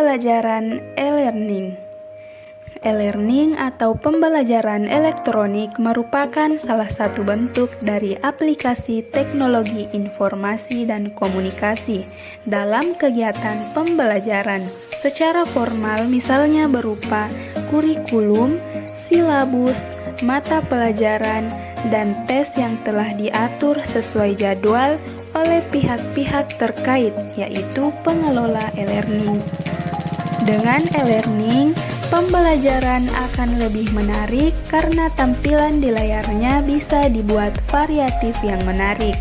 Pembelajaran e-learning. E-learning atau pembelajaran elektronik merupakan salah satu bentuk dari aplikasi teknologi informasi dan komunikasi dalam kegiatan pembelajaran. Secara formal misalnya berupa kurikulum, silabus, mata pelajaran, dan tes yang telah diatur sesuai jadwal oleh pihak-pihak terkait, yaitu pengelola e-learning. Dengan e-learning, pembelajaran akan lebih menarik karena tampilan di layarnya bisa dibuat variatif yang menarik.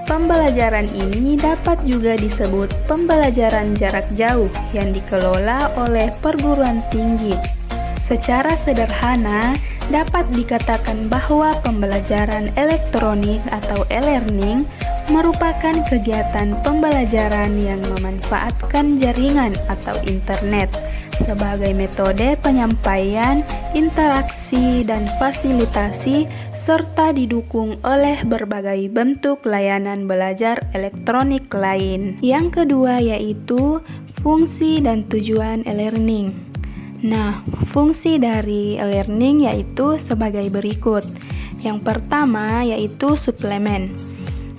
Pembelajaran ini dapat juga disebut pembelajaran jarak jauh yang dikelola oleh perguruan tinggi. Secara sederhana, dapat dikatakan bahwa pembelajaran elektronik atau e-learning merupakan kegiatan pembelajaran yang memanfaatkan jaringan atau internet sebagai metode penyampaian, interaksi, dan fasilitasi, serta didukung oleh berbagai bentuk layanan belajar elektronik lain. Yang kedua yaitu fungsi dan tujuan e-learning. Nah, fungsi dari e-learning yaitu sebagai berikut. Yang pertama yaitu suplemen.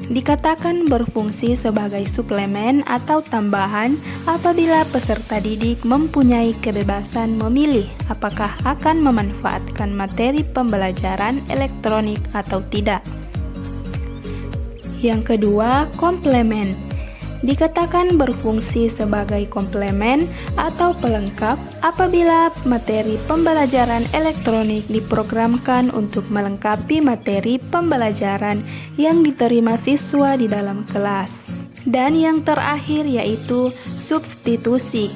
Dikatakan berfungsi sebagai suplemen atau tambahan apabila peserta didik mempunyai kebebasan memilih apakah akan memanfaatkan materi pembelajaran elektronik atau tidak. Yang kedua, komplemen. Dikatakan berfungsi sebagai komplemen atau pelengkap apabila materi pembelajaran elektronik diprogramkan untuk melengkapi materi pembelajaran yang diterima siswa di dalam kelas. Dan yang terakhir yaitu substitusi.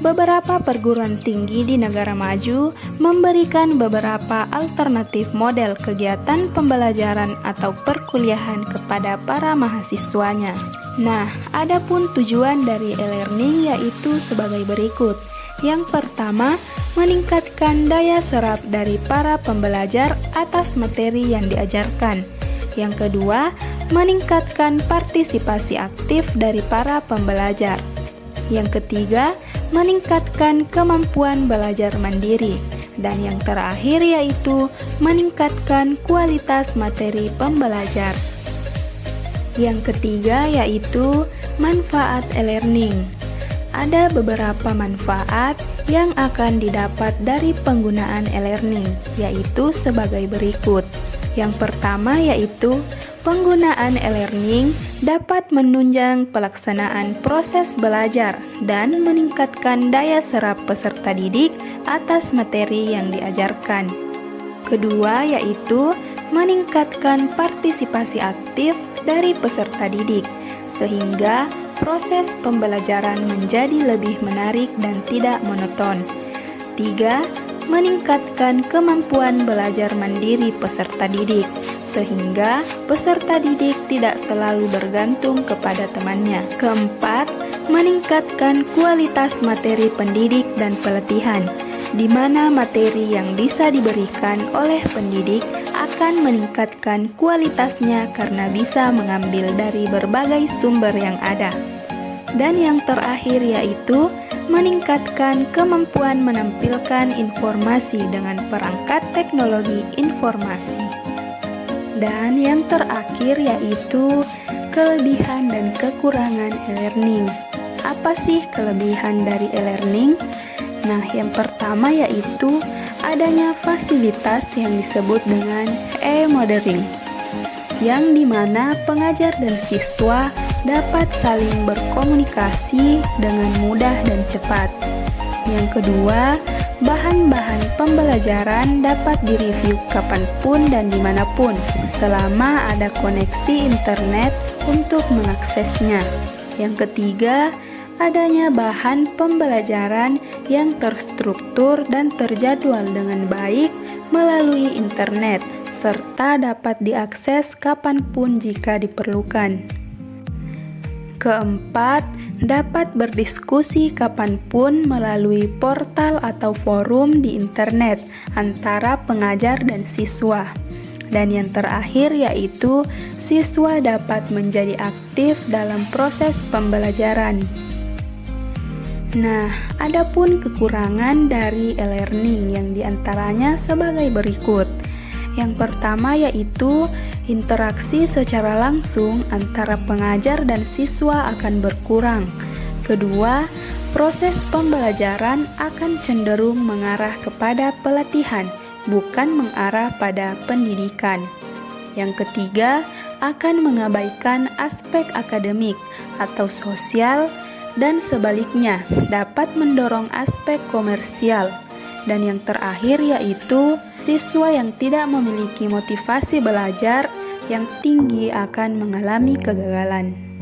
Beberapa perguruan tinggi di negara maju memberikan beberapa alternatif model kegiatan pembelajaran atau perkuliahan kepada para mahasiswanya. Nah, adapun tujuan dari e-learning yaitu sebagai berikut. Yang pertama, meningkatkan daya serap dari para pembelajar atas materi yang diajarkan. Yang kedua, meningkatkan partisipasi aktif dari para pembelajar. Yang ketiga, meningkatkan kemampuan belajar mandiri. Dan yang terakhir yaitu meningkatkan kualitas materi pembelajar. Yang ketiga yaitu manfaat e-learning. Ada beberapa manfaat yang akan didapat dari penggunaan e-learning, yaitu sebagai berikut. Yang pertama yaitu penggunaan e-learning dapat menunjang pelaksanaan proses belajar dan meningkatkan daya serap peserta didik atas materi yang diajarkan. Kedua yaitu meningkatkan partisipasi aktif dari peserta didik, sehingga proses pembelajaran menjadi lebih menarik dan tidak monoton. 3. Meningkatkan kemampuan belajar mandiri peserta didik, sehingga peserta didik tidak selalu bergantung kepada temannya. Keempat, meningkatkan kualitas materi pendidik dan pelatihan, di mana materi yang bisa diberikan oleh pendidik akan meningkatkan kualitasnya karena bisa mengambil dari berbagai sumber yang ada. Dan yang terakhir yaitu meningkatkan kemampuan menampilkan informasi dengan perangkat teknologi informasi. Dan yang terakhir yaitu kelebihan dan kekurangan e-learning. Apa sih kelebihan dari e-learning? Nah, yang pertama yaitu adanya fasilitas yang disebut dengan e-mothering, yang dimana pengajar dan siswa dapat saling berkomunikasi dengan mudah dan cepat. Yang kedua, bahan-bahan pembelajaran dapat direview kapanpun dan dimanapun selama ada koneksi internet untuk mengaksesnya. Yang ketiga, adanya bahan pembelajaran yang terstruktur dan terjadwal dengan baik melalui internet, serta dapat diakses kapanpun jika diperlukan. Keempat, dapat berdiskusi kapanpun melalui portal atau forum di internet antara pengajar dan siswa. Dan yang terakhir yaitu siswa dapat menjadi aktif dalam proses pembelajaran. Nah, adapun kekurangan dari e-learning yang diantaranya sebagai berikut. Yang pertama yaitu interaksi secara langsung antara pengajar dan siswa akan berkurang. Kedua, proses pembelajaran akan cenderung mengarah kepada pelatihan, bukan mengarah pada pendidikan. Yang ketiga, akan mengabaikan aspek akademik atau sosial, dan sebaliknya dapat mendorong aspek komersial. Dan yang terakhir yaitu siswa yang tidak memiliki motivasi belajar yang tinggi akan mengalami kegagalan.